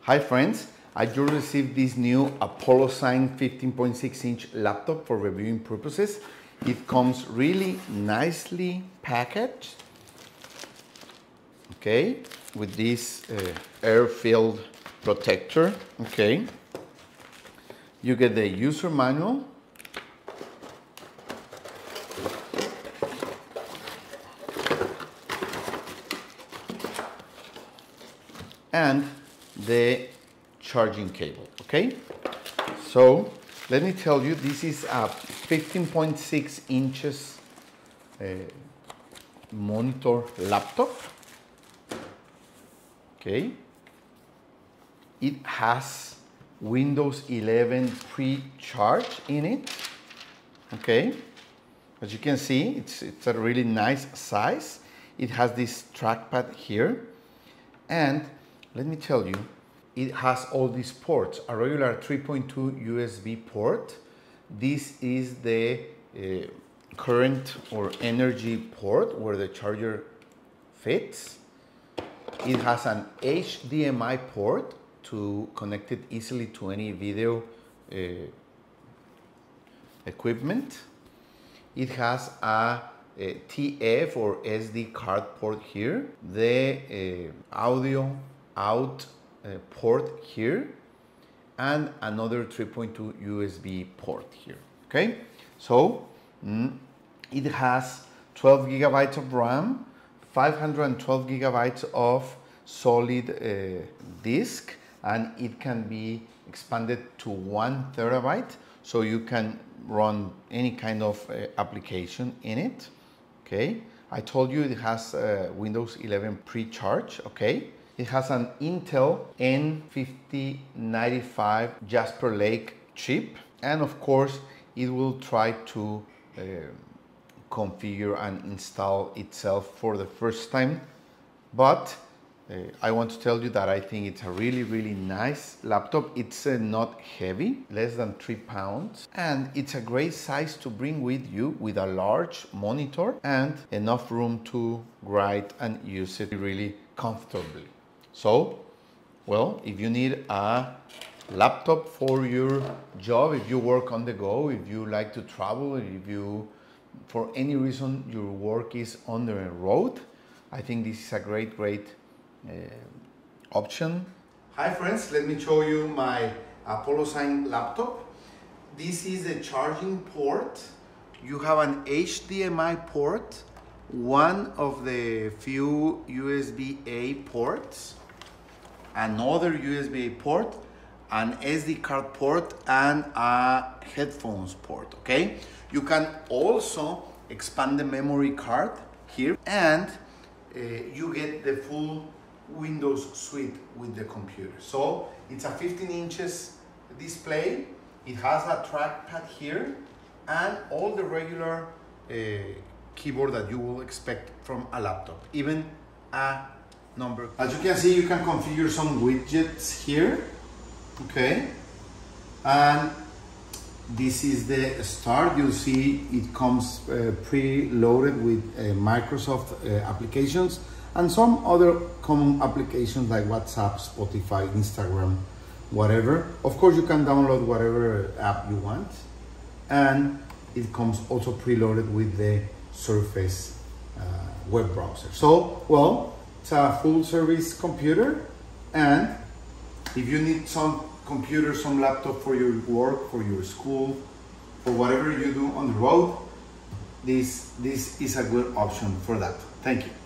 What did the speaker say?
Hi friends, I just received this new ApoloSign 15.6-inch laptop for reviewing purposes. It comes really nicely packaged, okay, with this air-filled protector, okay. You get the user manual, and the charging cable, okay? So let me tell you, this is a 15.6 inches monitor laptop, okay? It has Windows 11 pre-charged in it, okay? As you can see, it's a really nice size. It has this trackpad here, and let me tell you, it has all these ports. A regular 3.2 USB port. This is the current or energy port where the charger fits. It has an HDMI port to connect it easily to any video equipment. It has a TF or SD card port here. The audio out port here, and another 3.2 USB port here, okay? So it has 12 gigabytes of RAM, 512 gigabytes of solid disk, and it can be expanded to 1 terabyte, so you can run any kind of application in it, okay? I told you it has Windows 11 pre-charge, okay? It has an Intel N5095 Jasper Lake chip, and of course it will try to configure and install itself for the first time, but I want to tell you that I think it's a really nice laptop. It's not heavy, less than 3 pounds, and it's a great size to bring with you, with a large monitor and enough room to write and use it really comfortably. So, well, if you need a laptop for your job, if you work on the go, if you like to travel, if you, for any reason, your work is on the road, I think this is a great option. Hi friends, let me show you my ApoloSign laptop. This is the charging port. You have an HDMI port, one of the few USB-A ports, another USB-A port, an SD card port, and a headphones port, okay? You can also expand the memory card here, and you get the full Windows suite with the computer. So it's a 15 inches display. It has a trackpad here and all the regular keyboard that you will expect from a laptop, even a number. As you can see, you can configure some widgets here, okay? And this is the start. You'll see it comes pre-loaded with Microsoft applications and some other common applications like WhatsApp, Spotify, Instagram, whatever. Of course, you can download whatever app you want, and it comes also preloaded with the Surface web browser. So, well, it's a full service computer, and if you need some computer, some laptop for your work, for your school, for whatever you do on the road, this is a good option for that. Thank you.